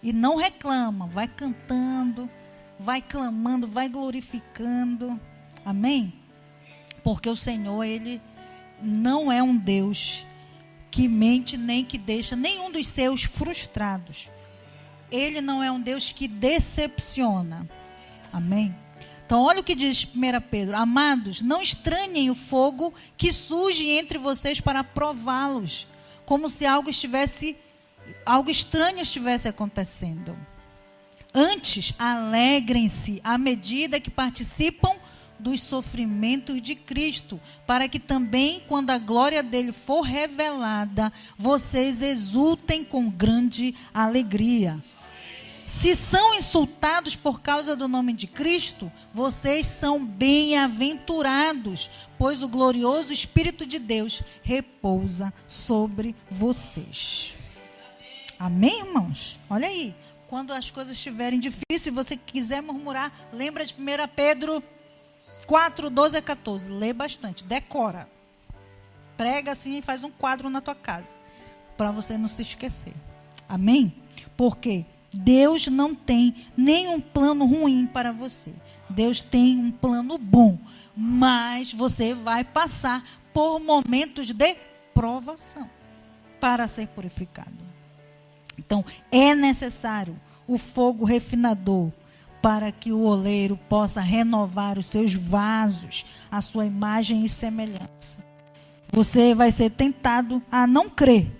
E não reclama. Vai cantando, vai clamando, vai glorificando. Amém? Porque o Senhor, Ele não é um Deus que mente, nem que deixa nenhum dos seus frustrados. Ele não é um Deus que decepciona. Amém? Então, olha o que diz 1 Pedro. Amados, não estranhem o fogo que surge entre vocês para prová-los, como se algo estranho estivesse acontecendo. Antes, alegrem-se à medida que participam dos sofrimentos de Cristo, para que também, quando a glória dele for revelada, vocês exultem com grande alegria. Se são insultados por causa do nome de Cristo, vocês são bem-aventurados, pois o glorioso Espírito de Deus repousa sobre vocês. Amém, irmãos? Olha aí. Quando as coisas estiverem difíceis e você quiser murmurar, lembra de 1 Pedro 4, 12 a 14. Lê bastante, decora. Prega assim e faz um quadro na tua casa, para você não se esquecer. Amém? Porque Deus não tem nenhum plano ruim para você. Deus tem um plano bom, mas você vai passar por momentos de provação para ser purificado. Então, é necessário o fogo refinador para que o oleiro possa renovar os seus vasos, a sua imagem e semelhança. Você vai ser tentado a não crer,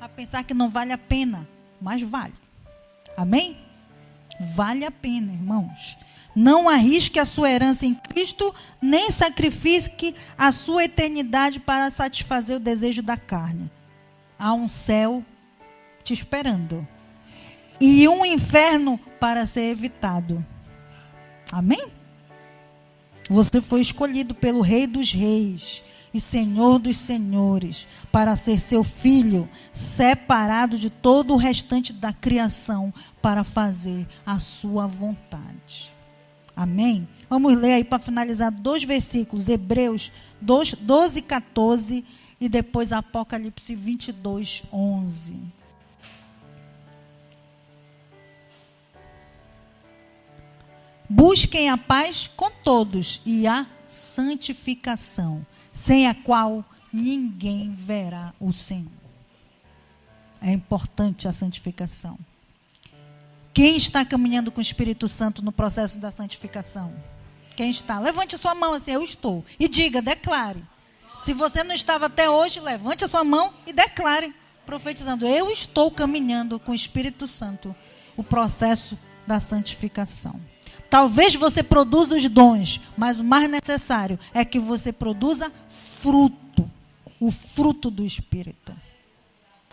a pensar que não vale a pena, mas vale. Amém? Vale a pena, irmãos. Não arrisque a sua herança em Cristo, nem sacrifique a sua eternidade para satisfazer o desejo da carne. Há um céu te esperando e um inferno para ser evitado. Amém? Você foi escolhido pelo Rei dos Reis e Senhor dos Senhores para ser seu filho, separado de todo o restante da criação para fazer a sua vontade. Amém? Vamos ler aí para finalizar 2 versículos, Hebreus 12, 14 e depois Apocalipse 22, 11. Busquem a paz com todos e a santificação, sem a qual ninguém verá o Senhor. É importante a santificação. Quem está caminhando com o Espírito Santo no processo da santificação? Quem está? Levante a sua mão assim, eu estou. E diga, declare. Se você não estava até hoje, levante a sua mão e declare, profetizando, eu estou caminhando com o Espírito Santo, o processo da santificação. Talvez você produza os dons, mas o mais necessário é que você produza fruto, o fruto do Espírito.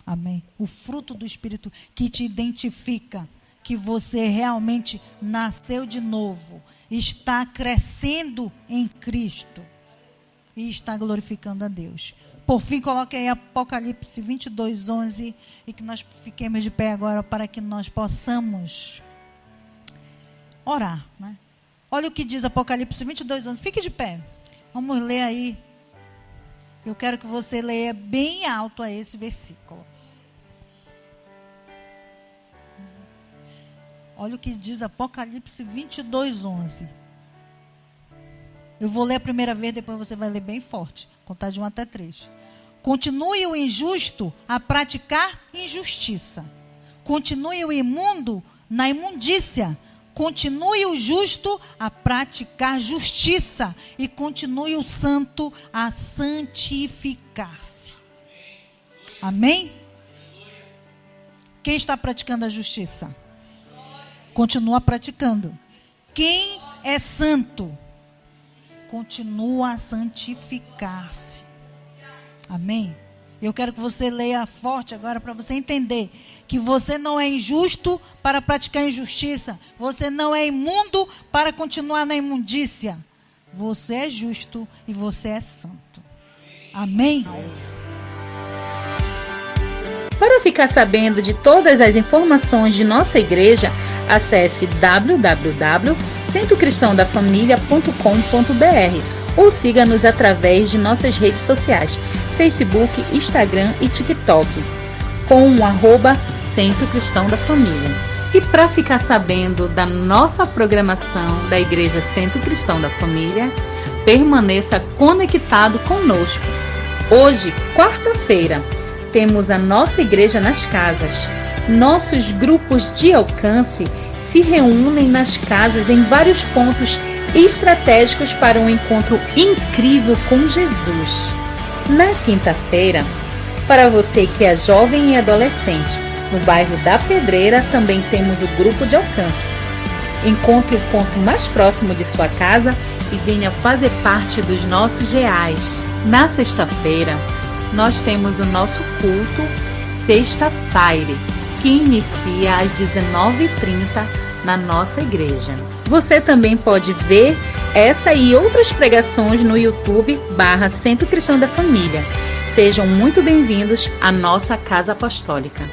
Amém? O fruto do Espírito que te identifica que você realmente nasceu de novo, está crescendo em Cristo e está glorificando a Deus. Por fim, coloque aí Apocalipse 22, 11 e que nós fiquemos de pé agora para que nós possamos orar, né? Olha o que diz Apocalipse 22, 11. Fique de pé. Vamos ler aí. Eu quero que você leia bem alto a esse versículo. Olha o que diz Apocalipse 22, 11. Eu vou ler a primeira vez, depois você vai ler bem forte. Contar de 1 até 3. Continue o injusto a praticar injustiça. Continue o imundo na imundícia. Continue o justo a praticar justiça e continue o santo a santificar-se. Amém? Quem está praticando a justiça? Continua praticando. Quem é santo? Continua a santificar-se. Amém? Eu quero que você leia forte agora para você entender que você não é injusto para praticar injustiça. Você não é imundo para continuar na imundícia. Você é justo e você é santo. Amém? Para ficar sabendo de todas as informações de nossa igreja, acesse www.centrocristãodafamilia.com.br ou siga-nos através de nossas redes sociais, Facebook, Instagram e TikTok, com o @Centro Cristão da Família. E para ficar sabendo da nossa programação da Igreja Centro Cristão da Família, permaneça conectado conosco. Hoje, quarta-feira, temos a nossa igreja nas casas. Nossos grupos de alcance se reúnem nas casas em vários pontos estratégicos para um encontro incrível com Jesus. Na quinta-feira, para você que é jovem e adolescente, no bairro da Pedreira também temos o grupo de alcance. Encontre o ponto mais próximo de sua casa e venha fazer parte dos nossos reais. Na sexta-feira, nós temos o nosso culto Sexta-feira, que inicia às 19h30 na nossa igreja. Você também pode ver essa e outras pregações no YouTube /Centro Cristão da Família. Sejam muito bem-vindos à nossa Casa Apostólica.